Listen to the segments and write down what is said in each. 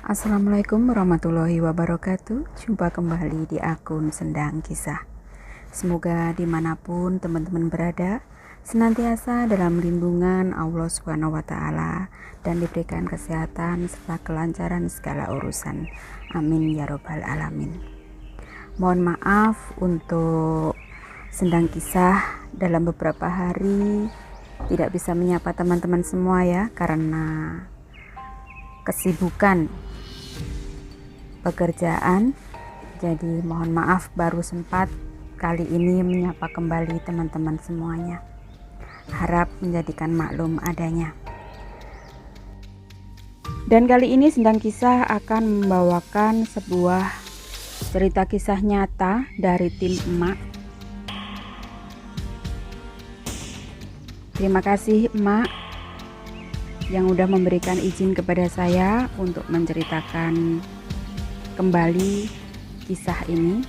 Assalamualaikum warahmatullahi wabarakatuh. Jumpa kembali di akun Sendang Kisah. Semoga dimanapun teman-teman berada senantiasa dalam lindungan Allah Subhanahu wa Ta'ala dan diberikan kesehatan serta kelancaran segala urusan. Amin ya robbal alamin. Mohon maaf untuk Sendang Kisah dalam beberapa hari tidak bisa menyapa teman-teman semua ya, karena kesibukan pekerjaan. Jadi mohon maaf baru sempat kali ini menyapa kembali teman-teman semuanya. Harap menjadikan maklum adanya. Dan kali ini Sendang Kisah akan membawakan sebuah cerita kisah nyata dari tim emak. Terima kasih emak yang udah memberikan izin kepada saya untuk menceritakan kembali kisah ini.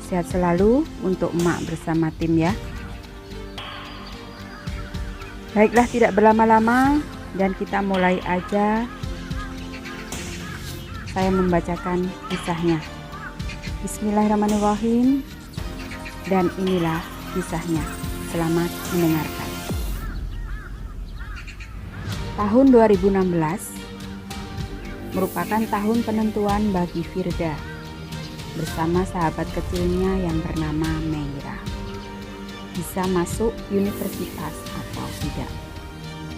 Sehat selalu untuk emak bersama tim ya. Baiklah, tidak berlama-lama dan kita mulai aja. Saya membacakan kisahnya. Bismillahirrahmanirrahim. Dan inilah kisahnya. Selamat mendengarkan. Tahun 2016 merupakan tahun penentuan bagi Firda bersama sahabat kecilnya yang bernama Meira. Bisa masuk universitas atau tidak.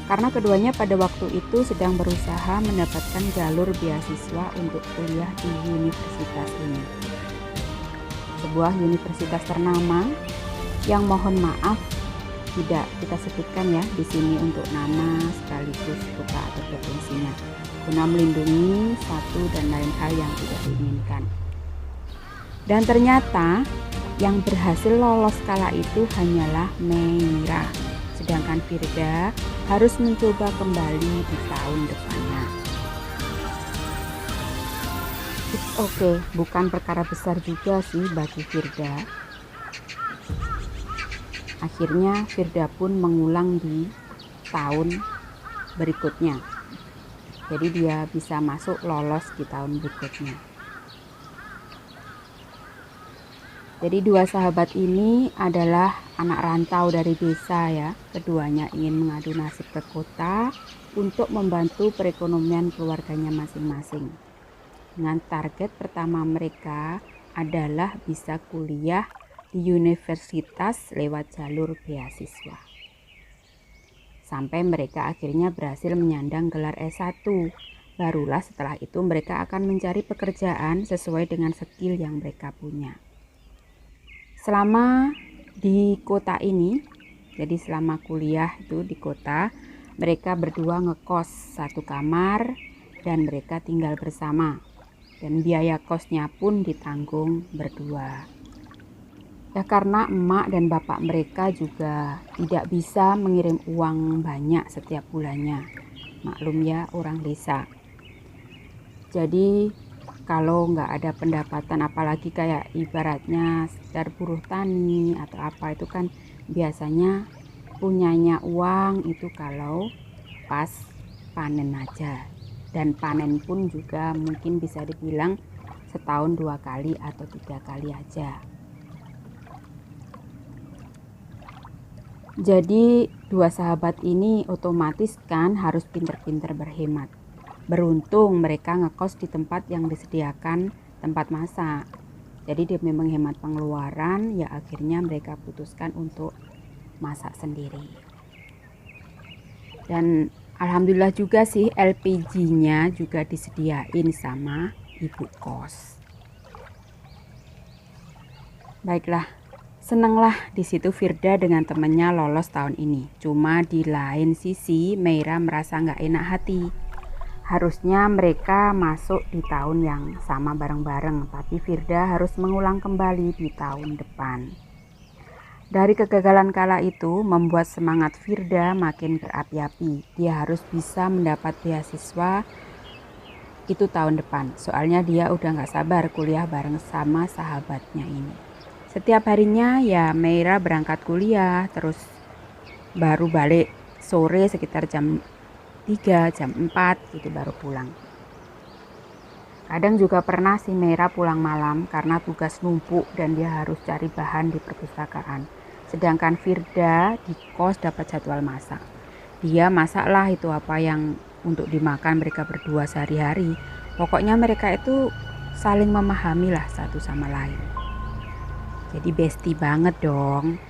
Karena keduanya pada waktu itu sedang berusaha mendapatkan jalur beasiswa untuk kuliah di universitas ini. Sebuah universitas ternama yang mohon maaf tidak kita sebutkan ya di sini untuk nama sekaligus kota atau provinsinya, guna melindungi satu dan lain hal yang tidak diinginkan. Dan ternyata yang berhasil lolos kala itu hanyalah Meira, sedangkan Firda harus mencoba kembali di tahun depannya. It's okay, bukan perkara besar juga sih bagi Firda. Akhirnya Firda pun mengulang di tahun berikutnya. Jadi dia bisa masuk lolos di tahun berikutnya. Jadi dua sahabat ini adalah anak rantau dari desa ya. Keduanya ingin mengadu nasib ke kota untuk membantu perekonomian keluarganya masing-masing. Dengan target pertama mereka adalah bisa kuliah di universitas lewat jalur beasiswa. Sampai mereka akhirnya berhasil menyandang gelar S1. Barulah setelah itu mereka akan mencari pekerjaan sesuai dengan skill yang mereka punya. Selama di kota ini, jadi selama kuliah itu di kota, mereka berdua ngekos satu kamar dan mereka tinggal bersama. Dan biaya kosnya pun ditanggung berdua. Ya karena emak dan bapak mereka juga tidak bisa mengirim uang banyak setiap bulannya. Maklum ya, orang desa. Jadi kalau nggak ada pendapatan, apalagi kayak ibaratnya sekedar buruh tani atau apa, itu kan biasanya punyanya uang itu kalau pas panen aja. Dan panen pun juga mungkin bisa dibilang setahun 2 kali atau 3 kali aja. Jadi dua sahabat ini otomatis kan harus pinter-pinter berhemat. Beruntung mereka ngekos di tempat yang disediakan tempat masak. Jadi demi menghemat pengeluaran, ya akhirnya mereka putuskan untuk masak sendiri. Dan alhamdulillah juga sih LPG-nya juga disediain sama ibu kos. Baiklah. Senanglah di situ Firda dengan temannya lolos tahun ini. Cuma di lain sisi Meira merasa nggak enak hati. Harusnya mereka masuk di tahun yang sama bareng-bareng, tapi Firda harus mengulang kembali di tahun depan. Dari kegagalan kala itu membuat semangat Firda makin berapi-api. Dia harus bisa mendapat beasiswa itu tahun depan. Soalnya dia udah nggak sabar kuliah bareng sama sahabatnya ini. Setiap harinya ya Meira berangkat kuliah, terus baru balik sore sekitar jam 3, jam 4 gitu baru pulang. Kadang juga pernah si Meira pulang malam karena tugas numpuk dan dia harus cari bahan di perpustakaan. Sedangkan Firda di kos dapat jadwal masak. Dia masaklah itu apa yang untuk dimakan mereka berdua sehari-hari. Pokoknya mereka itu saling memahami lah satu sama lain. Jadi bestie banget dong.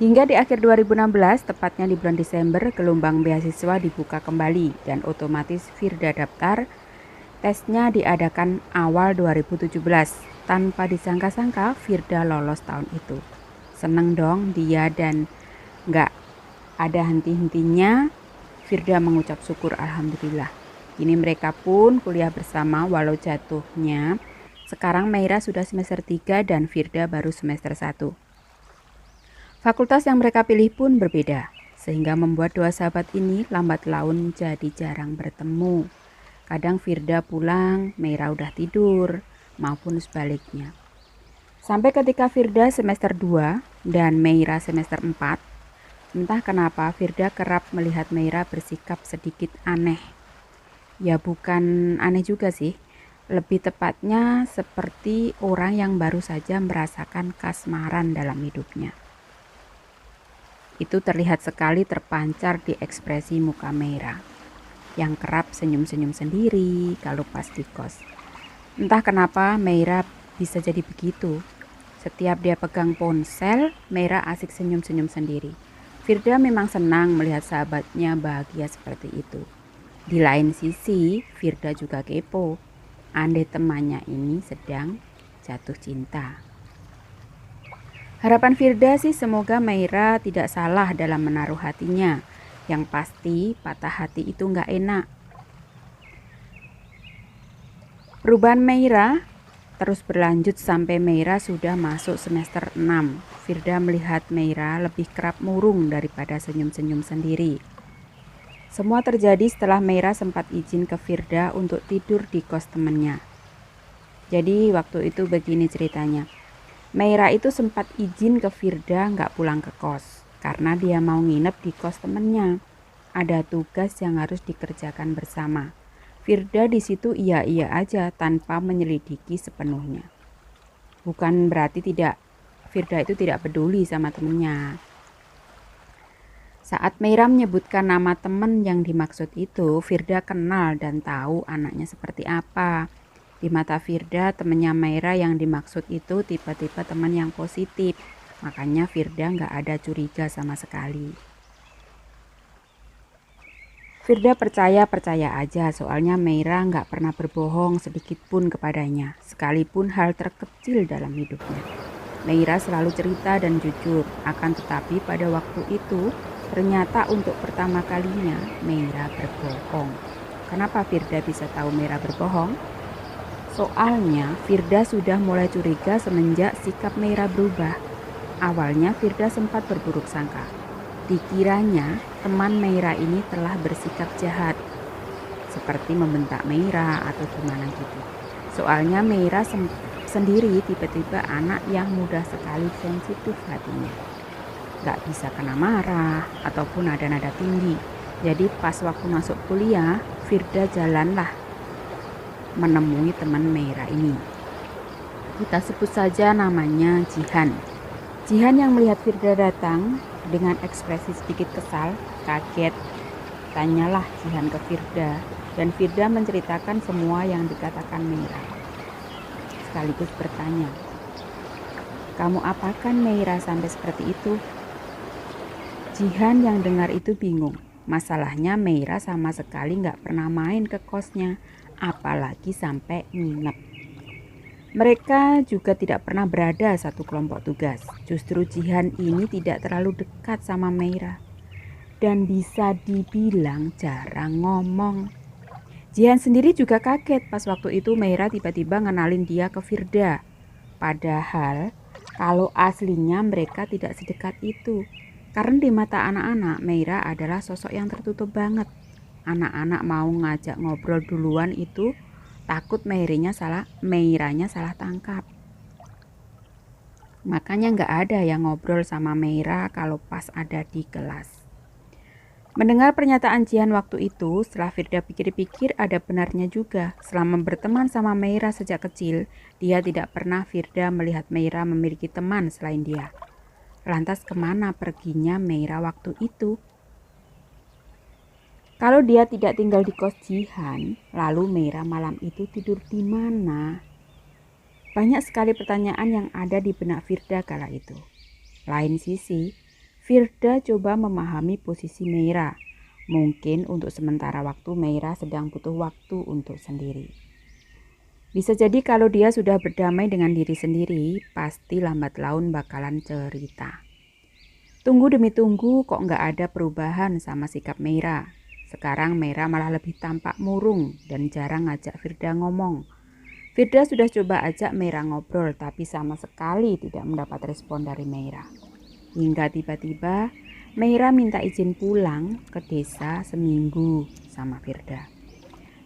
Hingga di akhir 2016, tepatnya di bulan Desember, gelombang beasiswa dibuka kembali dan otomatis Firda daftar. Tesnya diadakan awal 2017. Tanpa disangka-sangka, Firda lolos tahun itu. Seneng dong dia dan gak ada henti-hentinya. Firda mengucap syukur alhamdulillah. Kini mereka pun kuliah bersama walau jatuhnya. Sekarang Meira sudah semester 3 dan Firda baru semester 1. Fakultas yang mereka pilih pun berbeda, sehingga membuat dua sahabat ini lambat laun jadi jarang bertemu. Kadang Firda pulang, Meira udah tidur, maupun sebaliknya. Sampai ketika Firda semester 2 dan Meira semester 4, entah kenapa Firda kerap melihat Meira bersikap sedikit aneh. Ya bukan aneh juga sih, lebih tepatnya seperti orang yang baru saja merasakan kasmaran dalam hidupnya. Itu terlihat sekali terpancar di ekspresi muka Meira, yang kerap senyum-senyum sendiri kalau pas di kos. Entah kenapa Meira bisa jadi begitu. Setiap dia pegang ponsel, Meira asik senyum-senyum sendiri. Firda memang senang melihat sahabatnya bahagia seperti itu. Di lain sisi, Firda juga kepo. Andai temannya ini sedang jatuh cinta. Harapan Firda sih semoga Meira tidak salah dalam menaruh hatinya. Yang pasti patah hati itu nggak enak. Perubahan Meira terus berlanjut sampai Meira sudah masuk semester 6. Firda melihat Meira lebih kerap murung daripada senyum-senyum sendiri. Semua terjadi setelah Meira sempat izin ke Firda untuk tidur di kos temannya. Jadi waktu itu begini ceritanya. Meira itu sempat izin ke Firda nggak pulang ke kos karena dia mau nginep di kos temennya. Ada tugas yang harus dikerjakan bersama. Firda di situ iya-iya aja tanpa menyelidiki sepenuhnya. Bukan berarti Firda itu tidak peduli sama temennya. Saat Meira menyebutkan nama teman yang dimaksud itu, Firda kenal dan tahu anaknya seperti apa. Di mata Firda, temannya Meira yang dimaksud itu tipe-tipe teman yang positif. Makanya Firda nggak ada curiga sama sekali. Firda percaya aja soalnya Meira nggak pernah berbohong sedikit pun kepadanya, sekalipun hal terkecil dalam hidupnya. Meira selalu cerita dan jujur, akan tetapi pada waktu itu ternyata untuk pertama kalinya Meira berbohong. Kenapa Firda bisa tahu Meira berbohong? Soalnya Firda sudah mulai curiga semenjak sikap Meira berubah. Awalnya Firda sempat berburuk sangka. Dikiranya teman Meira ini telah bersikap jahat, seperti membentak Meira atau gimana gitu. Soalnya Meira sendiri tipe-tipe anak yang mudah sekali sensitif hatinya. Gak bisa kena marah ataupun nada-nada tinggi. Jadi pas waktu masuk kuliah, Firda jalanlah menemui teman Meira ini. Kita sebut saja namanya Jihan. Jihan yang melihat Firda datang dengan ekspresi sedikit kesal, kaget. Tanyalah Jihan ke Firda dan Firda menceritakan semua yang dikatakan Meira. Sekaligus bertanya, "Kamu apakan Meira sampai seperti itu?" Jihan yang dengar itu bingung. Masalahnya Meira sama sekali gak pernah main ke kosnya, apalagi sampai nginep. Mereka juga tidak pernah berada satu kelompok tugas. Justru Jihan ini tidak terlalu dekat sama Meira. Dan bisa dibilang jarang ngomong. Jihan sendiri juga kaget pas waktu itu Meira tiba-tiba ngenalin dia ke Firda. Padahal kalau aslinya mereka tidak sedekat itu. Karena di mata anak-anak Meira adalah sosok yang tertutup banget. Anak-anak mau ngajak ngobrol duluan itu takut Meiranya salah tangkap. Makanya gak ada yang ngobrol sama Meira kalau pas ada di kelas. Mendengar pernyataan Jihan waktu itu, setelah Firda pikir-pikir ada benarnya juga. Selama berteman sama Meira sejak kecil, dia tidak pernah Firda melihat Meira memiliki teman selain dia. Lantas kemana perginya Meira waktu itu? Kalau dia tidak tinggal di kos Jihan, lalu Meira malam itu tidur di mana? Banyak sekali pertanyaan yang ada di benak Firda kala itu. Lain sisi, Firda coba memahami posisi Meira. Mungkin untuk sementara waktu Meira sedang butuh waktu untuk sendiri. Bisa jadi kalau dia sudah berdamai dengan diri sendiri, pasti lambat laun bakalan cerita. Tunggu demi tunggu kok nggak ada perubahan sama sikap Meira. Sekarang Meira malah lebih tampak murung dan jarang ngajak Firda ngomong. Firda sudah coba ajak Meira ngobrol tapi sama sekali tidak mendapat respon dari Meira. Hingga tiba-tiba Meira minta izin pulang ke desa seminggu sama Firda.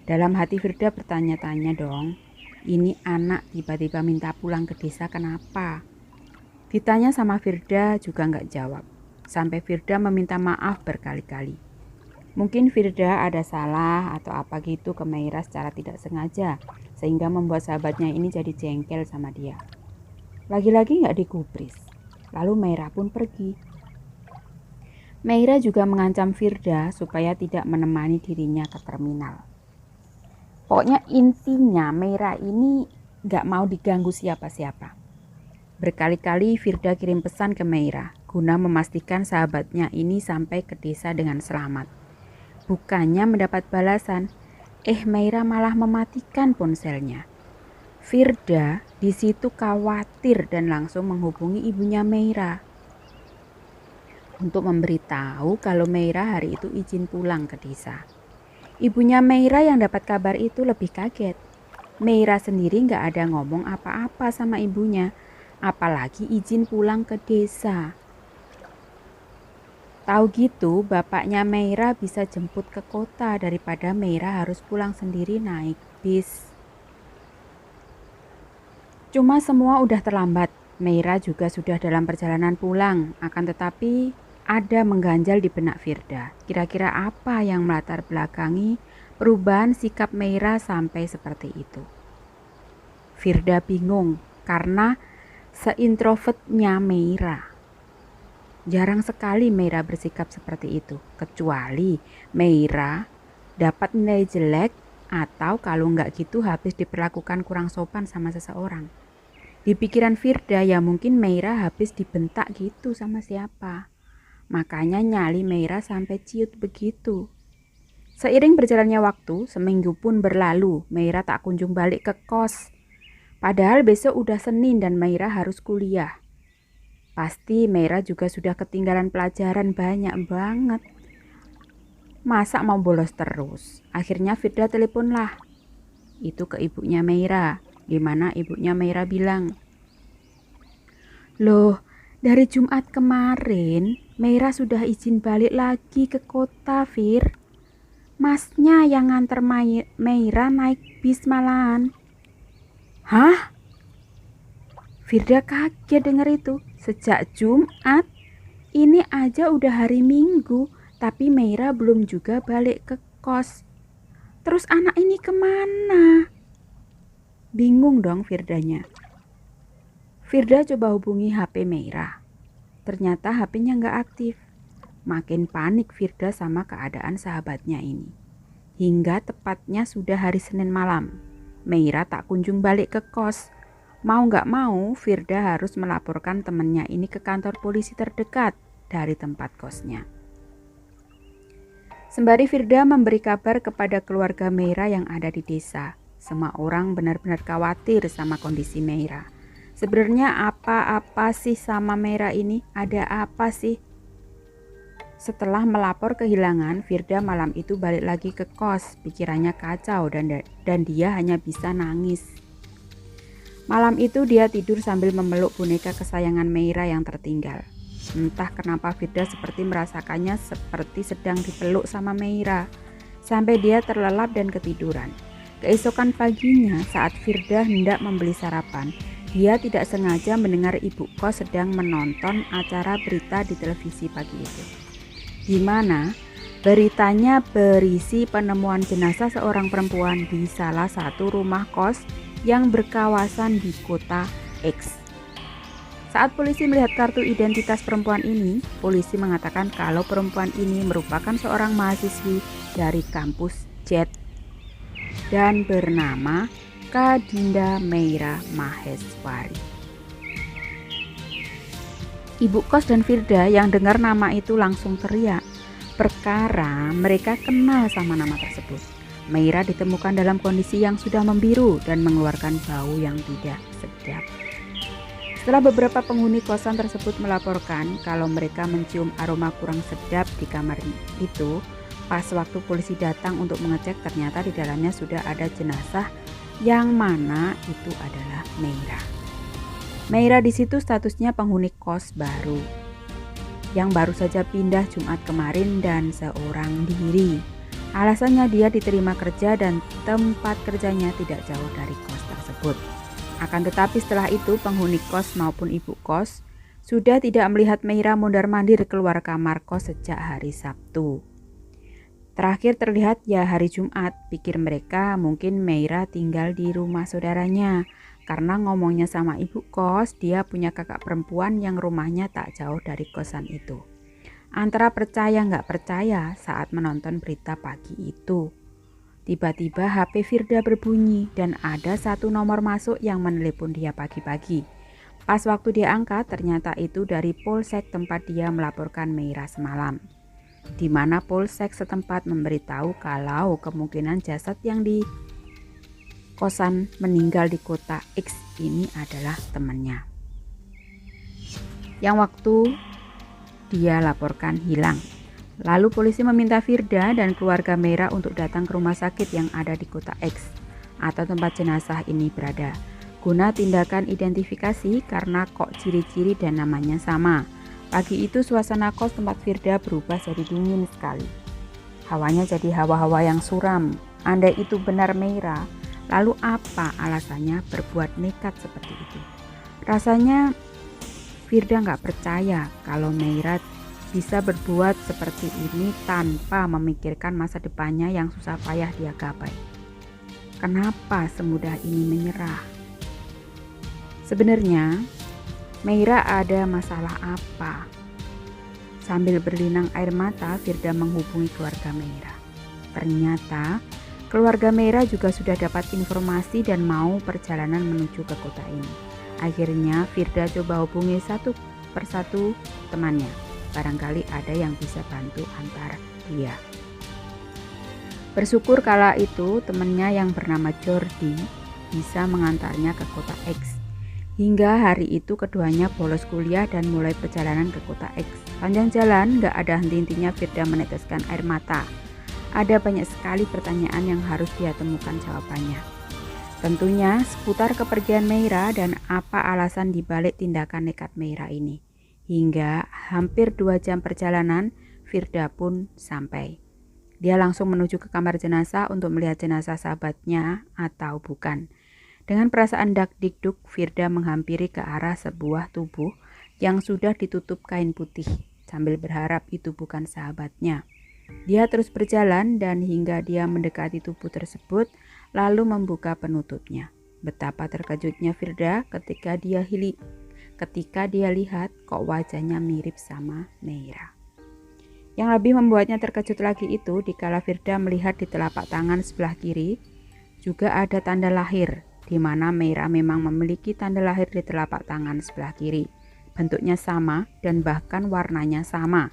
Dalam hati Firda bertanya-tanya dong, ini anak tiba-tiba minta pulang ke desa kenapa? Ditanya sama Firda juga nggak jawab. Sampai Firda meminta maaf berkali-kali. Mungkin Firda ada salah atau apa gitu ke Meira secara tidak sengaja, sehingga membuat sahabatnya ini jadi jengkel sama dia. Lagi-lagi nggak digubris. Lalu Meira pun pergi. Meira juga mengancam Firda supaya tidak menemani dirinya ke terminal. Pokoknya intinya Meira ini gak mau diganggu siapa-siapa. Berkali-kali Firda kirim pesan ke Meira guna memastikan sahabatnya ini sampai ke desa dengan selamat. Bukannya mendapat balasan, Meira malah mematikan ponselnya. Firda di situ khawatir dan langsung menghubungi ibunya Meira untuk memberitahu kalau Meira hari itu izin pulang ke desa. Ibunya Meira yang dapat kabar itu lebih kaget. Meira sendiri gak ada ngomong apa-apa sama ibunya, apalagi izin pulang ke desa. Tahu gitu, bapaknya Meira bisa jemput ke kota daripada Meira harus pulang sendiri naik bis. Cuma semua udah terlambat. Meira juga sudah dalam perjalanan pulang, akan tetapi ada mengganjal di benak Firda. Kira-kira apa yang melatar belakangi perubahan sikap Meira sampai seperti itu? Firda bingung karena seintrovertnya Meira. Jarang sekali Meira bersikap seperti itu, kecuali Meira dapat nilai jelek atau kalau nggak gitu habis diperlakukan kurang sopan sama seseorang. Di pikiran Firda ya mungkin Meira habis dibentak gitu sama siapa. Makanya nyali Meira sampai ciut begitu. Seiring berjalannya waktu, seminggu pun berlalu, Meira tak kunjung balik ke kos. Padahal besok udah Senin dan Meira harus kuliah. Pasti Meira juga sudah ketinggalan pelajaran banyak banget. Masa mau bolos terus? Akhirnya Firda teleponlah. Itu ke ibunya Meira. Di mana ibunya Meira bilang, "Loh, dari Jumat kemarin Meira sudah izin balik lagi ke kota, Fir. Masnya yang nganter Meira naik bis malahan." Hah? Firda kaget denger itu. Sejak Jumat, ini aja udah hari Minggu, tapi Meira belum juga balik ke kos. Terus anak ini kemana? Bingung dong Firdanya. Firda coba hubungi HP Meira. Ternyata HP-nya nggak aktif. Makin panik Firda sama keadaan sahabatnya ini. Hingga tepatnya sudah hari Senin malam, Meira tak kunjung balik ke kos. Mau nggak mau, Firda harus melaporkan temannya ini ke kantor polisi terdekat dari tempat kosnya. Sembari Firda memberi kabar kepada keluarga Meira yang ada di desa. Semua orang benar-benar khawatir sama kondisi Meira. Sebenarnya apa-apa sih sama Meira ini? Ada apa sih? Setelah melapor kehilangan, Firda malam itu balik lagi ke kos. Pikirannya kacau dan dia hanya bisa nangis. Malam itu dia tidur sambil memeluk boneka kesayangan Meira yang tertinggal. Entah kenapa Firda seperti merasakannya seperti sedang dipeluk sama Meira. Sampai dia terlelap dan ketiduran. Keesokan paginya saat Firda hendak membeli sarapan, dia tidak sengaja mendengar ibu kos sedang menonton acara berita di televisi pagi itu. Di mana Beritanya berisi penemuan jenazah seorang perempuan di salah satu rumah kos yang berkawasan di kota X. Saat polisi melihat kartu identitas perempuan ini, polisi mengatakan kalau perempuan ini merupakan seorang mahasiswi dari kampus Z dan bernama Kadinda Meira Maheswari. Ibu kos dan Firda yang dengar nama itu langsung teriak, perkara mereka kenal sama nama tersebut. Meira ditemukan dalam kondisi yang sudah membiru dan mengeluarkan bau yang tidak sedap. Setelah beberapa penghuni kosan tersebut melaporkan kalau mereka mencium aroma kurang sedap di kamar itu, pas waktu polisi datang untuk mengecek ternyata di dalamnya sudah ada jenazah yang mana itu adalah Meira. Meira di situ statusnya penghuni kos baru yang baru saja pindah Jumat kemarin dan seorang diri. Alasannya dia diterima kerja dan tempat kerjanya tidak jauh dari kos tersebut. Akan tetapi setelah itu penghuni kos maupun ibu kos sudah tidak melihat Meira mondar-mandir keluar kamar kos sejak hari Sabtu. Terakhir terlihat ya hari Jumat, pikir mereka mungkin Meira tinggal di rumah saudaranya. Karena ngomongnya sama ibu kos, dia punya kakak perempuan yang rumahnya tak jauh dari kosan itu. Antara percaya nggak percaya saat menonton berita pagi itu. Tiba-tiba HP Firda berbunyi dan ada satu nomor masuk yang menelepon dia pagi-pagi. Pas waktu dia angkat ternyata itu dari Polsek tempat dia melaporkan Meira semalam. Di mana Polsek setempat memberitahu kalau kemungkinan jasad yang di kosan meninggal di kota X ini adalah temannya. Yang waktu dia laporkan hilang. Lalu polisi meminta Firda dan keluarga Meira untuk datang ke rumah sakit yang ada di kota X atau tempat jenazah ini berada, guna tindakan identifikasi karena kok ciri-ciri dan namanya sama. Pagi itu suasana kos tempat Firda berubah jadi dingin sekali. Hawanya jadi hawa-hawa yang suram. Andai itu benar Meira, lalu apa alasannya berbuat nekat seperti itu? Rasanya Firda nggak percaya kalau Meira bisa berbuat seperti ini tanpa memikirkan masa depannya yang susah payah dia gapai. Kenapa semudah ini menyerah? Sebenarnya Meira ada masalah apa? Sambil berlinang air mata, Firda menghubungi keluarga Meira. Ternyata keluarga Meira juga sudah dapat informasi dan mau perjalanan menuju ke kota ini. Akhirnya Firda coba hubungi satu persatu temannya. Barangkali ada yang bisa bantu antar dia. Bersyukur kala itu temannya yang bernama Jordi bisa mengantarnya ke kota X. Hingga hari itu keduanya bolos kuliah dan mulai perjalanan ke kota X. Panjang jalan gak ada henti-hentinya Firda meneteskan air mata. Ada banyak sekali pertanyaan yang harus dia temukan jawabannya. Tentunya seputar kepergian Meira dan apa alasan dibalik tindakan nekat Meira ini. Hingga hampir 2 jam perjalanan, Firda pun sampai. Dia langsung menuju ke kamar jenazah untuk melihat jenazah sahabatnya atau bukan. Dengan perasaan dak-dikduk, Firda menghampiri ke arah sebuah tubuh yang sudah ditutup kain putih, sambil berharap itu bukan sahabatnya. Dia terus berjalan dan hingga dia mendekati tubuh tersebut, lalu membuka penutupnya. Betapa terkejutnya Firda ketika dia lihat kok wajahnya mirip sama Meira. Yang lebih membuatnya terkejut lagi itu dikala Firda melihat di telapak tangan sebelah kiri juga ada tanda lahir, di mana Meira memang memiliki tanda lahir di telapak tangan sebelah kiri. Bentuknya sama dan bahkan warnanya sama.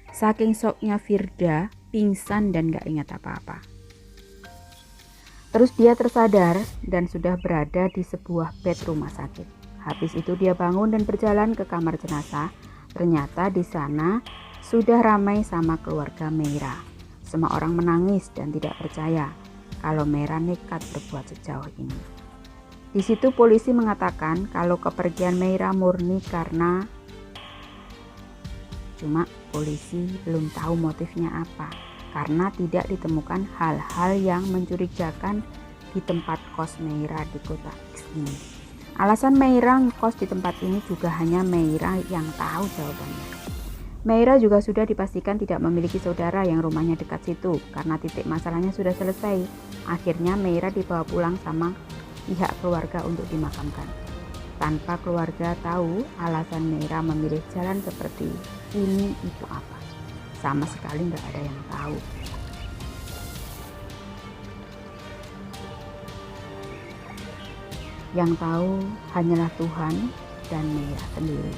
Saking syoknya Firda pingsan dan gak ingat apa-apa. Terus dia tersadar dan sudah berada di sebuah bed rumah sakit. Habis itu dia bangun dan berjalan ke kamar jenazah. Ternyata di sana sudah ramai sama keluarga Meira. Semua orang menangis dan tidak percaya kalau Meira nekat berbuat sejauh ini. Di situ polisi mengatakan kalau kepergian Meira murni karena cuma polisi belum tahu motifnya apa, karena tidak ditemukan hal-hal yang mencurigakan di tempat kos Meira di kota X ini. Alasan Meira ngekos di tempat ini juga hanya Meira yang tahu jawabannya. Meira juga sudah dipastikan tidak memiliki saudara yang rumahnya dekat situ karena titik masalahnya sudah selesai. Akhirnya Meira dibawa pulang sama pihak keluarga untuk dimakamkan. Tanpa keluarga tahu alasan Meira memilih jalan seperti ini itu apa. Sama sekali nggak ada yang tahu. Yang tahu hanyalah Tuhan dan Meira sendiri.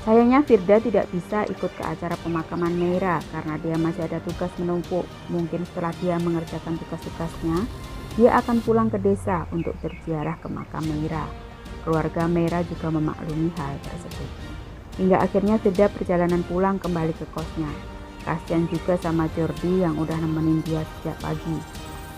Sayangnya Firda tidak bisa ikut ke acara pemakaman Meira karena dia masih ada tugas menumpuk. Mungkin setelah dia mengerjakan tugas-tugasnya, dia akan pulang ke desa untuk berziarah ke makam Meira. Keluarga Meira juga memaklumi hal tersebut. Hingga akhirnya Firda perjalanan pulang kembali ke kosnya. Kasian juga sama Jordi yang udah nemenin dia sejak pagi.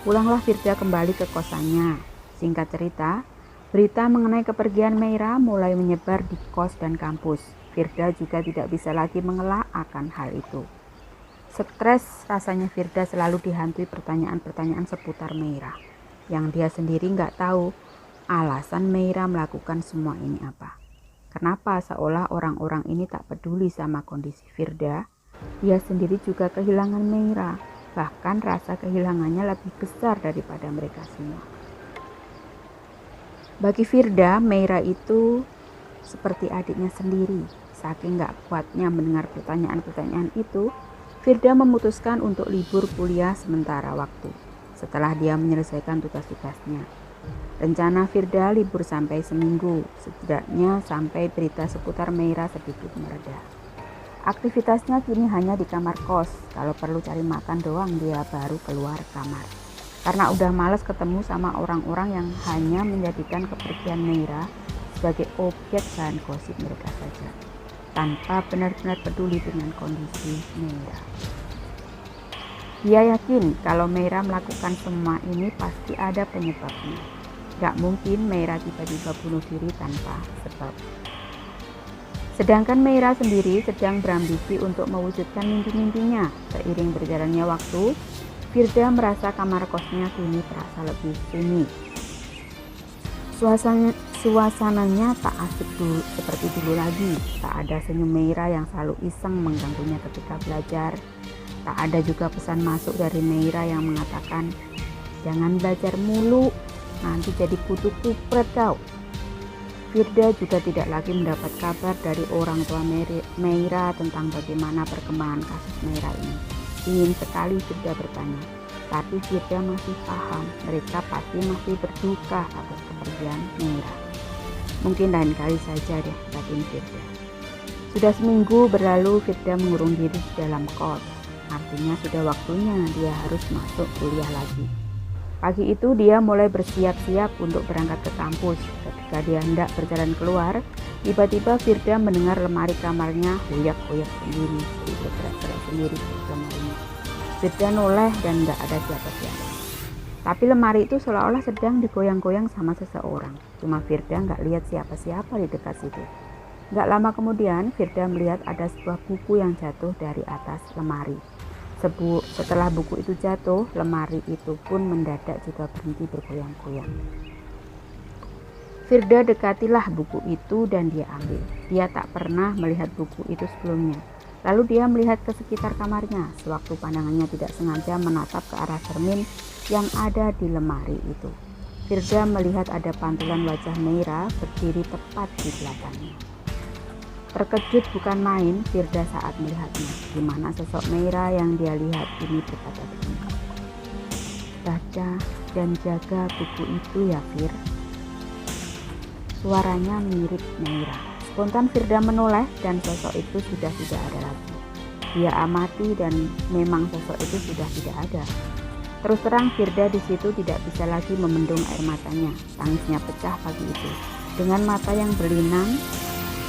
Pulanglah Firda kembali ke kosannya. Singkat cerita, berita mengenai kepergian Meira mulai menyebar di kos dan kampus. Firda juga tidak bisa lagi mengelak akan hal itu. Stres rasanya Firda selalu dihantui pertanyaan-pertanyaan seputar Meira. Yang dia sendiri nggak tahu alasan Meira melakukan semua ini apa. Kenapa seolah orang-orang ini tak peduli sama kondisi Firda? Dia sendiri juga kehilangan Meira. Bahkan rasa kehilangannya lebih besar daripada mereka semua. Bagi Firda, Meira itu seperti adiknya sendiri. Saking gak kuatnya mendengar pertanyaan-pertanyaan itu, Firda memutuskan untuk libur kuliah sementara waktu setelah dia menyelesaikan tugas-tugasnya. Rencana Firda libur sampai seminggu, setidaknya sampai berita seputar Meira sedikit mereda. Aktivitasnya kini hanya di kamar kos. Kalau perlu cari makan doang dia baru keluar kamar. Karena udah males ketemu sama orang-orang yang hanya menjadikan kepergian Meira sebagai objek bahan gosip mereka saja, tanpa benar-benar peduli dengan kondisi Meira. Dia yakin kalau Meira melakukan semua ini pasti ada penyebabnya. Gak mungkin Meira tiba-tiba bunuh diri tanpa sebab. Sedangkan Meira sendiri sedang berambisi untuk mewujudkan mimpi-mimpinya. Seiring berjalannya waktu, Firda merasa kamar kosnya kini terasa lebih sunyi. Suasananya tak asik dulu seperti dulu lagi. Tak ada senyum Meira yang selalu iseng mengganggunya ketika belajar. Tak ada juga pesan masuk dari Meira yang mengatakan, "Jangan belajar mulu, nanti jadi kutu kupret kau." Firda juga tidak lagi mendapat kabar dari orang tua Meira tentang bagaimana perkembangan kasus Meira ini. Ingin sekali Firda bertanya, tapi Firda masih paham mereka pasti masih berduka atas kepergian Meira. Mungkin lain kali saja deh, batin Firda. Sudah seminggu berlalu Firda mengurung diri di dalam kos. Artinya sudah waktunya dia harus masuk kuliah lagi. Pagi itu dia mulai bersiap-siap untuk berangkat ke kampus. Ketika dia hendak berjalan keluar, tiba-tiba Firda mendengar lemari kamarnya hoyak-hoyak sendiri. Itu gerak-gerak sendiri di lemarinya. Firda noleh dan gak ada siapa-siapa. Tapi lemari itu seolah-olah sedang digoyang-goyang sama seseorang. Cuma Firda gak lihat siapa-siapa di dekat situ. Gak lama kemudian Firda melihat ada sebuah buku yang jatuh dari atas lemari. Setelah buku itu jatuh, lemari itu pun mendadak juga berhenti bergoyang-goyang. Firda dekatilah buku itu dan dia ambil. Dia tak pernah melihat buku itu sebelumnya. Lalu dia melihat ke sekitar kamarnya. Sewaktu pandangannya tidak sengaja menatap ke arah cermin yang ada di lemari itu, Firda melihat ada pantulan wajah Meira berdiri tepat di belakangnya. Terkejut bukan main Firda saat melihatnya, di mana sosok Meira yang dia lihat ini berkata begini, "Baca dan jaga buku itu ya Fir." Suaranya mirip Meira. Spontan Firda menoleh dan sosok itu sudah tidak ada lagi. Dia amati dan memang sosok itu sudah tidak ada. Terus terang Firda di situ tidak bisa lagi memendung air matanya. Tangisnya pecah pagi itu. Dengan mata yang berlinang,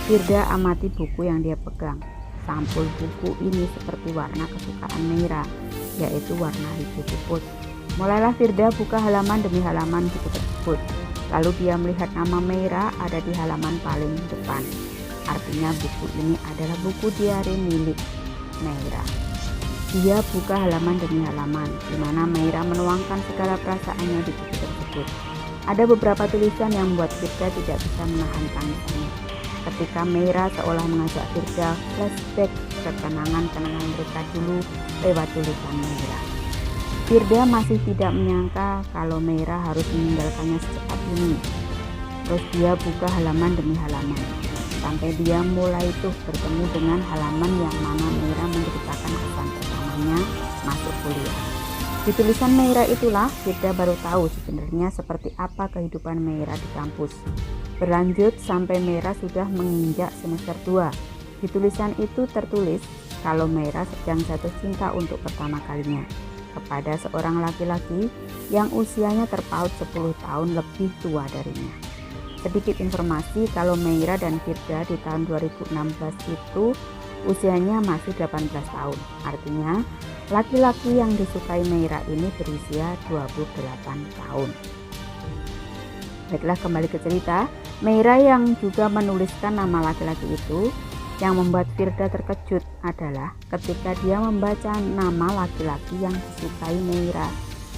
Firda amati buku yang dia pegang. Sampul buku ini seperti warna kesukaan Meira, yaitu warna hijau puput. Mulailah Firda buka halaman demi halaman buku tersebut. Lalu dia melihat nama Meira ada di halaman paling depan. Artinya buku ini adalah buku diari milik Meira. Dia buka halaman demi halaman, di mana Meira menuangkan segala perasaannya di buku tersebut. Ada beberapa tulisan yang membuat Firda tidak bisa menahan tangisannya. ketika Meira seolah mengajak Firda flashback ke kenangan-kenangan mereka dulu lewat tulisan Meira. Firda masih tidak menyangka kalau Meira harus meninggalkannya secepat ini. Terus dia buka halaman demi halaman, sampai dia mulai tuh bertemu dengan halaman yang mana Meira menceritakan kesan pertamanya masuk kuliah. Di tulisan Meira itulah Firda baru tahu sebenarnya seperti apa kehidupan Meira di kampus. Berlanjut sampai Meira sudah menginjak semester 2. Di tulisan itu tertulis kalau Meira sedang jatuh cinta untuk pertama kalinya kepada seorang laki-laki yang usianya terpaut 10 tahun lebih tua darinya. Sedikit informasi kalau Meira dan Firda di tahun 2016 itu usianya masih 18 tahun. Artinya laki-laki yang disukai Meira ini berusia 28 tahun. Baiklah, kembali ke cerita. Meira yang juga menuliskan nama laki-laki itu, yang membuat Firda terkejut adalah ketika dia membaca nama laki-laki yang disukai Meira,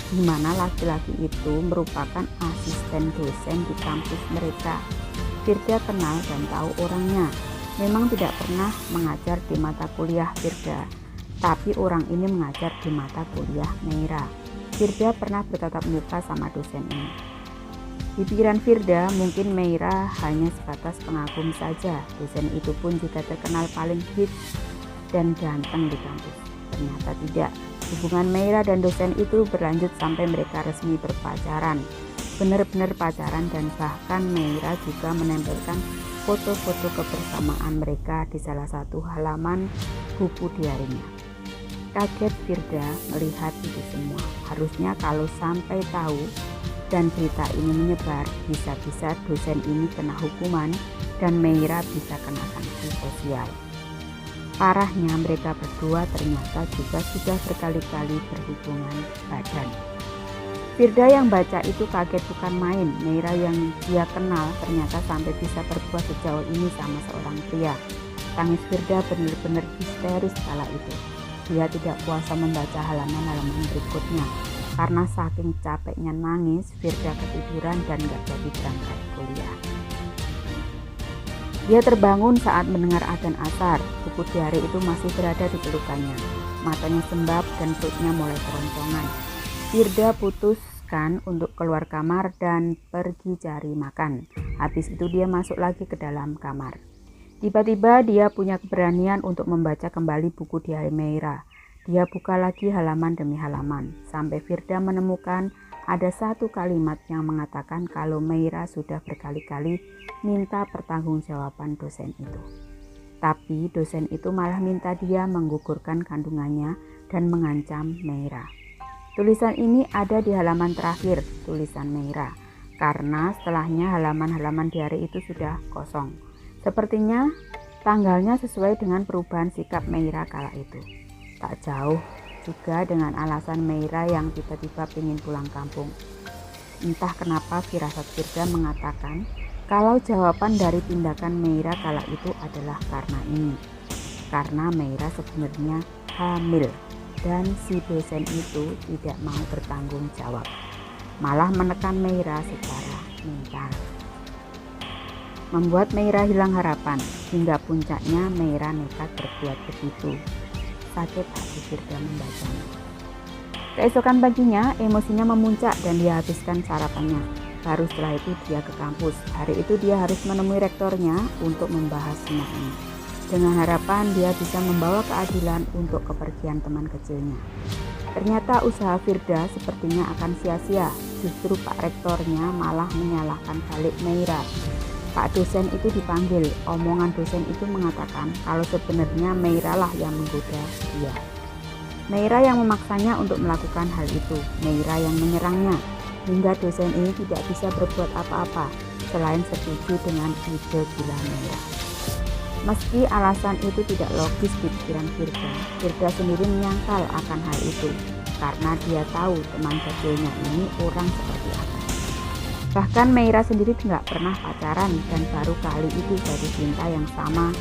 di mana laki-laki itu merupakan asisten dosen di kampus mereka. Firda kenal dan tahu orangnya. Memang tidak pernah mengajar di mata kuliah Firda, tapi orang ini mengajar di mata kuliah Meira. Firda pernah bertatap muka sama dosen ini. Di pikiran Firda, mungkin Meira hanya sebatas pengagum saja. Dosen itu pun juga terkenal paling hits dan ganteng di kampus. Ternyata tidak. Hubungan Meira dan dosen itu berlanjut sampai mereka resmi berpacaran. Benar-benar pacaran, dan bahkan Meira juga menempelkan foto-foto kebersamaan mereka di salah satu halaman buku diarinya. Kaget Firda melihat itu semua. Harusnya kalau sampai tahu dan berita ini menyebar, bisa-bisa dosen ini kena hukuman dan Meira bisa kena sanksi sosial. Parahnya mereka berdua ternyata juga sudah berkali-kali berhubungan badan. Firda yang baca itu kaget bukan main. Meira yang dia kenal ternyata sampai bisa berbuat sejauh ini sama seorang pria. Tangis Firda benar-benar histeris kala itu. Dia tidak kuasa membaca halaman-halaman berikutnya. Karena saking capeknya nangis, Firda ketiduran dan gak jadi berangkat kuliah. Dia terbangun saat mendengar adzan asar. Buku diari itu masih berada di pelukannya. Matanya sembab dan perutnya mulai keroncongan. Firda putuskan untuk keluar kamar dan pergi cari makan. Habis itu dia masuk lagi ke dalam kamar. Tiba-tiba dia punya keberanian untuk membaca kembali buku diari Meira. Dia buka lagi halaman demi halaman, sampai Firda menemukan ada satu kalimat yang mengatakan kalau Meira sudah berkali-kali minta pertanggungjawaban dosen itu. Tapi dosen itu malah minta dia menggugurkan kandungannya dan mengancam Meira. Tulisan ini ada di halaman terakhir tulisan Meira, karena setelahnya halaman-halaman diari itu sudah kosong. Sepertinya tanggalnya sesuai dengan perubahan sikap Meira kala itu. Tak jauh juga dengan alasan Meira yang tiba-tiba ingin pulang kampung. Entah kenapa firasat Firda mengatakan kalau jawaban dari tindakan Meira kala itu adalah karena ini. Karena Meira sebenarnya hamil dan si dosen itu tidak mau bertanggung jawab. Malah menekan Meira secara mental. Membuat Meira hilang harapan, hingga puncaknya Meira nekat berbuat begitu. Sakit hati Firda membacanya. Keesokan paginya emosinya memuncak dan dia habiskan sarapannya. Baru setelah itu dia ke kampus. Hari itu dia harus menemui rektornya untuk membahas semua ini. Dengan harapan dia bisa membawa keadilan untuk kepergian teman kecilnya. Ternyata usaha Firda sepertinya akan sia-sia. Justru Pak Rektornya malah menyalahkan balik Meira. Pak dosen itu dipanggil. Omongan dosen itu mengatakan kalau sebenarnya Meira lah yang menggoda dia. Meira yang memaksanya untuk melakukan hal itu. Meira yang menyerangnya. Hingga dosen ini tidak bisa berbuat apa-apa selain setuju dengan ide gila Meira. Meski alasan itu tidak logis di pikiran Firda, Firda sendiri menyangkal akan hal itu karena dia tahu teman kecilnya ini orang seperti apa. Bahkan Meira sendiri tidak pernah pacaran dan baru kali itu jatuh cinta yang sama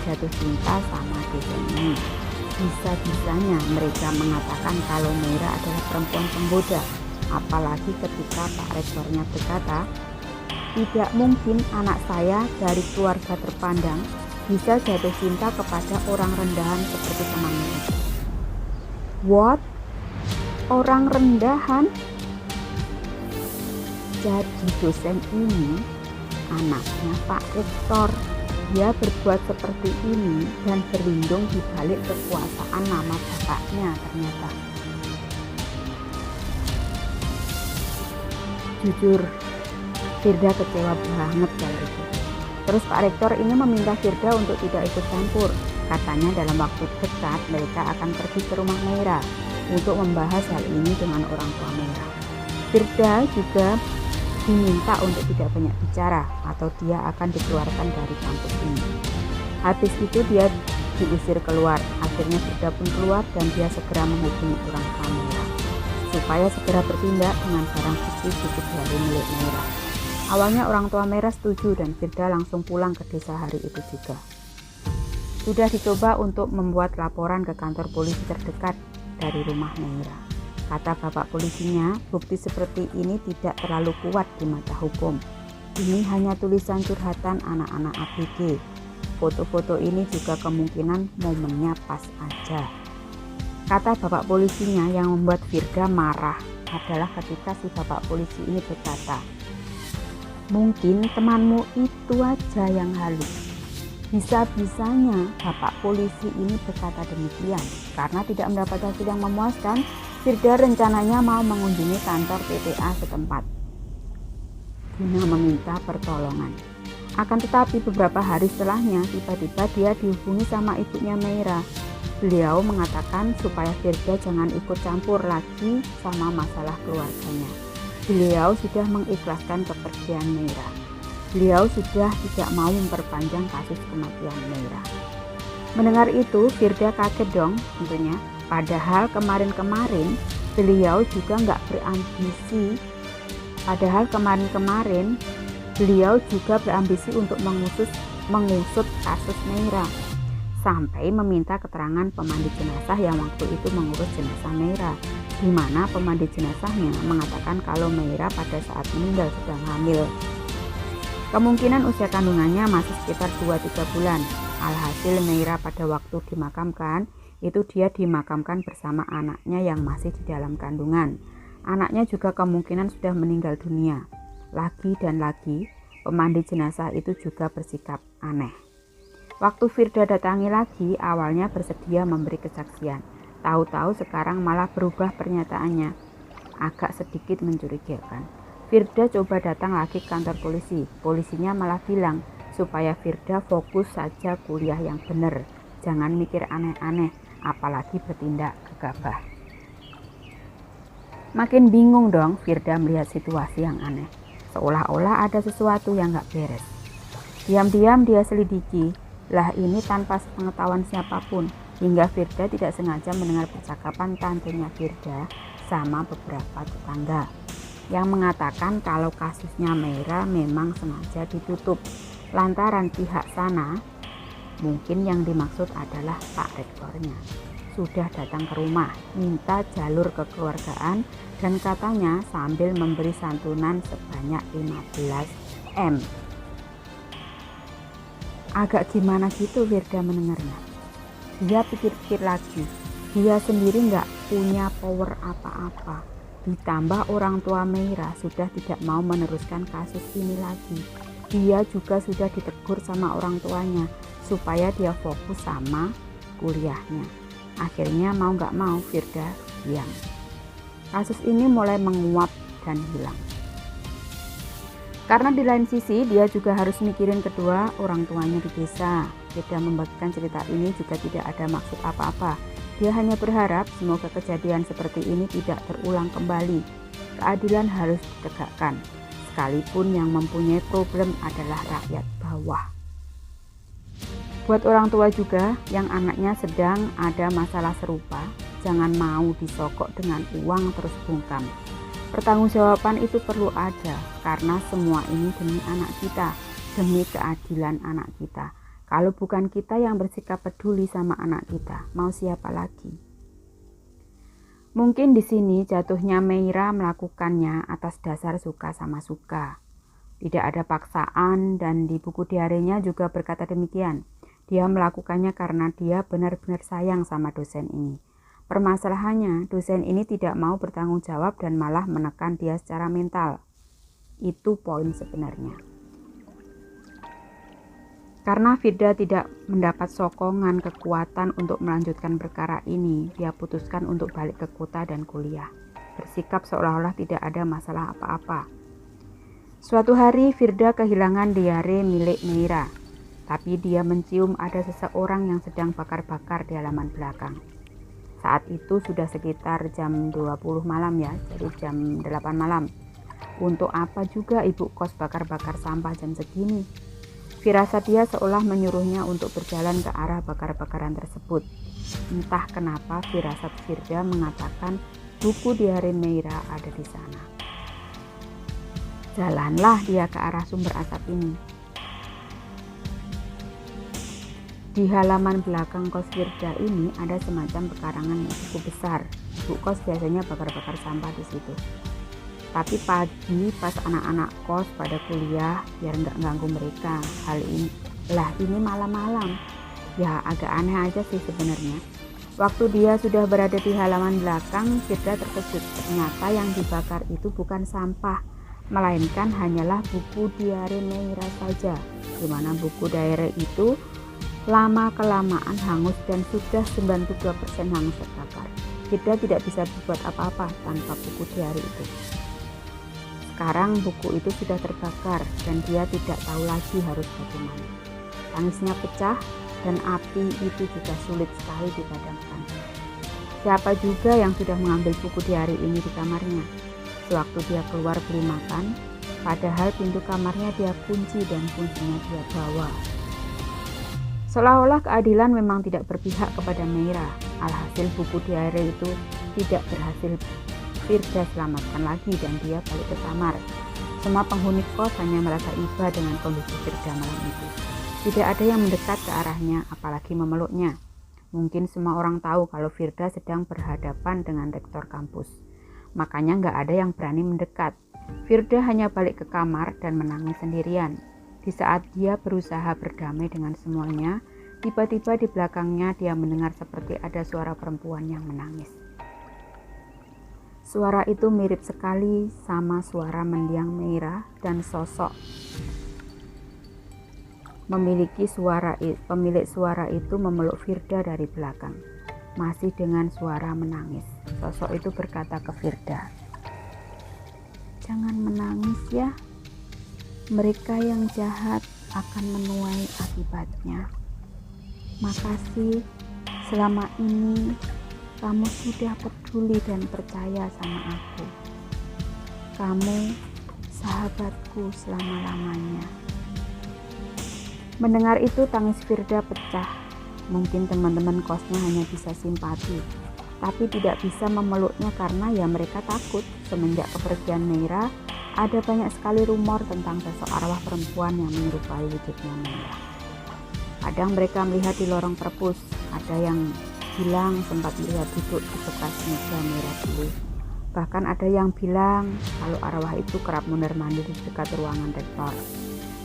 jatuh cinta sama dosen ini. Bisa-bisanya mereka mengatakan kalau Meira adalah perempuan penggoda, apalagi ketika Pak Rektornya berkata Tidak mungkin anak saya dari keluarga terpandang bisa jatuh cinta kepada orang rendahan seperti temanmu itu. What? Orang rendahan? Jadi dosen ini anaknya Pak Rektor. Dia berbuat seperti ini dan berlindung di balik kekuasaan nama bapaknya ternyata. Jujur, Firda kecewa banget kali itu. Terus Pak Rektor ini meminta Firda untuk tidak ikut campur. Katanya dalam waktu dekat mereka akan pergi ke rumah Meira untuk membahas hal ini dengan orang tua Meira. Firda juga diminta untuk tidak banyak bicara atau dia akan dikeluarkan dari kampus ini. Habis itu dia diusir keluar. Akhirnya Firda pun keluar dan dia segera menghubungi orang tua Meira supaya segera bertindak dengan barang bukti cukup dari milik Meira. Awalnya orang tua Meira setuju dan Firda langsung pulang ke desa hari itu juga. Sudah dicoba untuk membuat laporan ke kantor polisi terdekat dari rumah Meira. Kata bapak polisinya, bukti seperti ini tidak terlalu kuat di mata hukum. Ini hanya tulisan curhatan anak-anak ABG. Foto-foto ini juga kemungkinan momennya pas aja. Kata bapak polisinya yang membuat Firda marah adalah ketika si bapak polisi ini berkata, mungkin temanmu itu aja yang halus. Bisa-bisanya bapak polisi ini berkata demikian karena tidak mendapat hasil yang memuaskan. Firda rencananya mau mengunjungi kantor PPA setempat guna meminta pertolongan. Akan tetapi beberapa hari setelahnya tiba-tiba dia dihubungi sama ibunya Meira. Beliau mengatakan supaya Firda jangan ikut campur lagi sama masalah keluarganya. Beliau sudah mengikhlaskan kepergian Meira. Beliau sudah tidak mau memperpanjang kasus kematian Meira. Mendengar itu Firda kaget dong tentunya. Padahal kemarin-kemarin beliau juga nggak berambisi. Beliau juga berambisi untuk mengusut kasus Meira. Sampai meminta keterangan pemandi jenazah yang waktu itu mengurus jenazah Meira. Di mana pemandi jenazahnya mengatakan kalau Meira pada saat meninggal sedang hamil. Kemungkinan usia kandungannya masih sekitar 2-3 bulan. Alhasil Meira pada waktu dimakamkan, itu dia dimakamkan bersama anaknya yang masih di dalam kandungan. Anaknya juga kemungkinan sudah meninggal dunia. Lagi dan lagi, pemandi jenazah itu juga bersikap aneh. Waktu Firda datangi lagi, awalnya bersedia memberi kesaksian. Tahu-tahu sekarang malah berubah pernyataannya. Agak sedikit mencurigakan. Firda coba datang lagi ke kantor polisi. Polisinya malah bilang supaya Firda fokus saja kuliah yang benar. Jangan mikir aneh-aneh, apalagi bertindak gegabah. Makin bingung dong Firda melihat situasi yang aneh. Seolah-olah ada sesuatu yang gak beres. Diam-diam dia selidiki. Lah ini tanpa sepengetahuan siapapun. Hingga Firda tidak sengaja mendengar percakapan tantenya Firda sama beberapa tetangga yang mengatakan kalau kasusnya Meira memang sengaja ditutup lantaran pihak sana, mungkin yang dimaksud adalah Pak Rektornya, sudah datang ke rumah minta jalur kekeluargaan dan katanya sambil memberi santunan sebanyak 15 M. Agak gimana gitu Firda mendengarnya. Dia pikir-pikir lagi, dia sendiri nggak punya power apa-apa. Ditambah orang tua Meira sudah tidak mau meneruskan kasus ini lagi. Dia juga sudah ditegur sama orang tuanya supaya dia fokus sama kuliahnya. Akhirnya mau nggak mau Firda diam. Kasus ini mulai menguap dan hilang. Karena di lain sisi dia juga harus mikirin kedua orang tuanya di desa. Firda membagikan cerita ini juga tidak ada maksud apa-apa. Dia hanya berharap semoga kejadian seperti ini tidak terulang kembali. Keadilan harus ditegakkan, sekalipun yang mempunyai problem adalah rakyat bawah. Buat orang tua juga yang anaknya sedang ada masalah serupa, jangan mau disokok dengan uang terus bungkam. Pertanggungjawaban itu perlu ada, karena semua ini demi anak kita, demi keadilan anak kita. Kalau bukan kita yang bersikap peduli sama anak kita, mau siapa lagi? Mungkin di sini jatuhnya Meira melakukannya atas dasar suka sama suka. Tidak ada paksaan, dan di buku diarinya juga berkata demikian. Dia melakukannya karena dia benar-benar sayang sama dosen ini. Permasalahannya, dosen ini tidak mau bertanggung jawab dan malah menekan dia secara mental. Itu poin sebenarnya. Karena Firda tidak mendapat sokongan kekuatan untuk melanjutkan perkara ini, dia putuskan untuk balik ke kota dan kuliah. Bersikap seolah-olah tidak ada masalah apa-apa. Suatu hari Firda kehilangan diare milik Meira, tapi dia mencium ada seseorang yang sedang bakar-bakar di halaman belakang. Saat itu sudah sekitar jam 20 malam ya, jadi jam 8 malam. Untuk apa juga ibu kos bakar-bakar sampah jam segini? Firasat dia seolah menyuruhnya untuk berjalan ke arah bakar-bakaran tersebut. Entah kenapa firasat Firda mengatakan buku diari Meira ada di sana. Jalanlah dia ke arah sumber asap ini. Di halaman belakang kos Firda ini ada semacam pekarangan yang cukup besar. Ibu kos biasanya bakar-bakar sampah di situ. Tapi pagi pas anak-anak kos pada kuliah, biar nggak ganggu mereka, ini malam-malam. Ya agak aneh aja sih sebenarnya. Waktu dia sudah berada di halaman belakang, Firda terkejut. Ternyata yang dibakar itu bukan sampah, melainkan hanyalah buku diari Meira saja. Di mana buku diari itu lama-kelamaan hangus dan sudah 92% hangus terbakar. Firda tidak bisa berbuat apa-apa tanpa buku diari itu. Sekarang buku itu sudah terbakar dan dia tidak tahu lagi harus bagaimana. Tangisnya pecah dan api itu juga sulit sekali dipadamkan. Siapa juga yang sudah mengambil buku diari ini di kamarnya? Sewaktu dia keluar beli makan, padahal pintu kamarnya dia kunci dan kuncinya dia bawa. Seolah-olah keadilan memang tidak berpihak kepada Meira. Alhasil buku diari itu tidak berhasil Firda selamatkan lagi dan dia balik ke kamar. Semua penghuni kos hanya merasa iba dengan kondisi Firda malam itu. Tidak ada yang mendekat ke arahnya, apalagi memeluknya. Mungkin semua orang tahu kalau Firda sedang berhadapan dengan rektor kampus. Makanya nggak ada yang berani mendekat. Firda hanya balik ke kamar dan menangis sendirian. Di saat dia berusaha berdamai dengan semuanya, tiba-tiba di belakangnya dia mendengar seperti ada suara perempuan yang menangis. Suara itu mirip sekali sama suara mendiang Meira dan sosok pemilik suara itu memeluk Firda dari belakang, masih dengan suara menangis. Sosok itu berkata ke Firda, "Jangan menangis ya, mereka yang jahat akan menuai akibatnya. Makasih selama ini kamu sudah peduli dan percaya sama aku. Kamu sahabatku selama-lamanya." Mendengar itu tangis Firda pecah. Mungkin teman-teman kosnya hanya bisa simpati, tapi tidak bisa memeluknya karena ya mereka takut. Semenjak kepergian Meira, ada banyak sekali rumor tentang sosok arwah perempuan yang menyerupai wujudnya Meira. Kadang mereka melihat di lorong perpus, ada yang bilang sempat melihat duduk di bekas meja Meira dulu. Bahkan ada yang bilang kalau arwah itu kerap mondar-mandir di dekat ruangan rektor.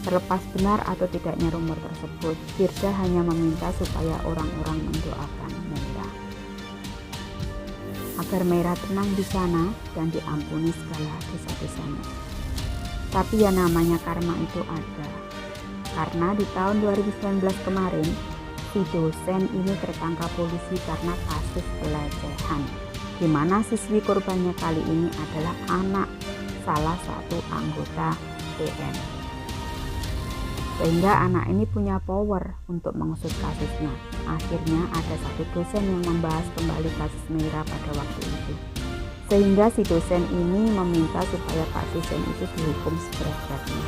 Terlepas benar atau tidaknya rumor tersebut, Firda hanya meminta supaya orang-orang mendoakan Meira agar Meira tenang di sana dan diampuni segala dosa-dosanya. Tapi ya namanya karma itu ada. Karena di tahun 2019 kemarin, si dosen ini tertangkap polisi karena kasus pelecehan, di mana siswi korbannya kali ini adalah anak salah satu anggota PN. Sehingga anak ini punya power untuk mengusut kasusnya. Akhirnya ada satu dosen yang membahas kembali kasus Meira pada waktu itu. Sehingga si dosen ini meminta supaya Pak dosen itu dihukum seberat-beratnya.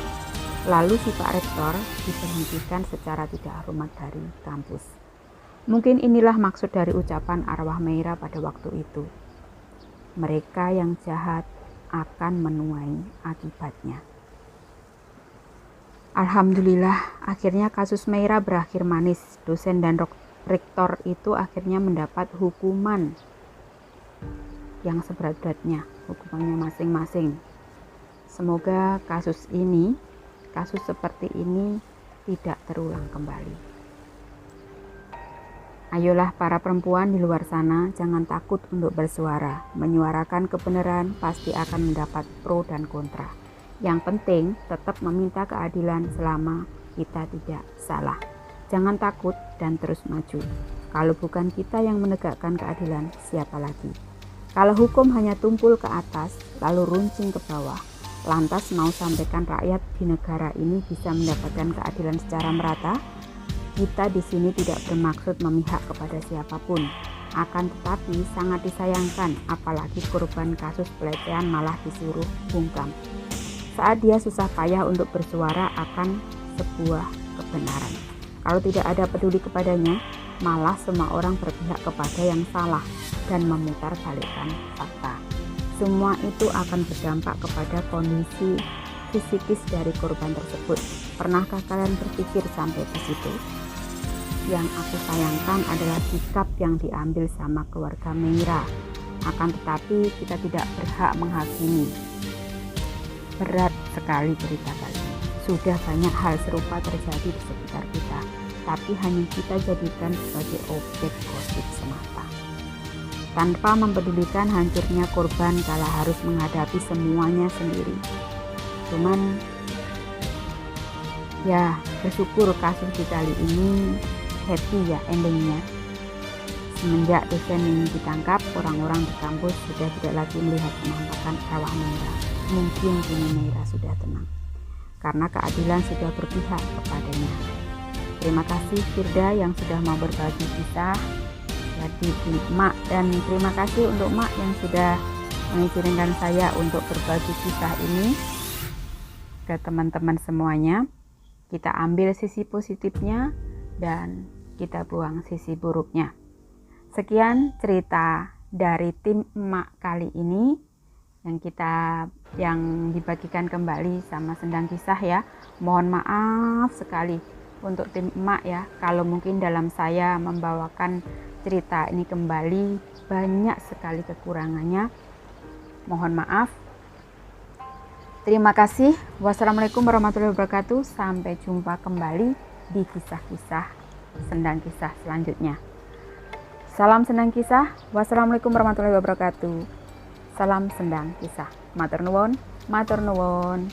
Lalu si Pak Rektor diberhentikan secara tidak hormat dari kampus. Mungkin inilah maksud dari ucapan arwah Meira pada waktu itu. Mereka yang jahat akan menuai akibatnya. Alhamdulillah, akhirnya kasus Meira berakhir manis. Dosen dan rektor itu akhirnya mendapat hukuman yang seberat-beratnya, hukumannya masing-masing. Semoga kasus ini kasus seperti ini tidak terulang kembali. Ayolah para perempuan di luar sana, jangan takut untuk bersuara. Menyuarakan kebenaran pasti akan mendapat pro dan kontra. Yang penting tetap meminta keadilan selama kita tidak salah. Jangan takut dan terus maju. Kalau bukan kita yang menegakkan keadilan, siapa lagi? Kalau hukum hanya tumpul ke atas, lalu runcing ke bawah, lantas mau sampaikan rakyat di negara ini bisa mendapatkan keadilan secara merata? Kita di sini tidak bermaksud memihak kepada siapapun, akan tetapi sangat disayangkan apalagi korban kasus pelecehan malah disuruh bungkam. Saat dia susah payah untuk bersuara akan sebuah kebenaran. Kalau tidak ada peduli kepadanya, malah semua orang berpihak kepada yang salah dan memutarbalikkan fakta. Semua itu akan berdampak kepada kondisi fisikis dari korban tersebut. Pernahkah kalian berpikir sampai ke situ? Yang aku sayangkan adalah sikap yang diambil sama keluarga Meira. Akan tetapi kita tidak berhak menghakimi. Berat sekali cerita kali ini. Sudah banyak hal serupa terjadi di sekitar kita, tapi hanya kita jadikan sebagai objek gosip semata. Tanpa mempedulikan hancurnya korban kala harus menghadapi semuanya sendiri. Cuman ya bersyukur kasus di kali ini happy ya endingnya. Semenjak dosen ini ditangkap, orang-orang di kampus sudah tidak lagi melihat penampakan arwah Meira. Mungkin kini Meira sudah tenang, karena keadilan sudah berpihak kepadanya. Terima kasih Firda yang sudah mau berbagi kisah. Jadi Mak, dan terima kasih untuk Mak yang sudah mengizinkan saya untuk berbagi kisah ini ke teman-teman semuanya. Kita ambil sisi positifnya dan kita buang sisi buruknya. Sekian cerita dari tim Emak kali ini yang dibagikan kembali sama Sendang Kisah ya. Mohon maaf sekali untuk tim Emak ya, kalau mungkin dalam saya membawakan cerita ini kembali banyak sekali kekurangannya. Mohon maaf. Terima kasih. Wassalamualaikum warahmatullahi wabarakatuh. Sampai jumpa kembali di kisah-kisah Sendang Kisah selanjutnya. Salam Sendang Kisah. Wassalamualaikum warahmatullahi wabarakatuh. Salam Sendang Kisah. Matur nuwun, matur nuwun.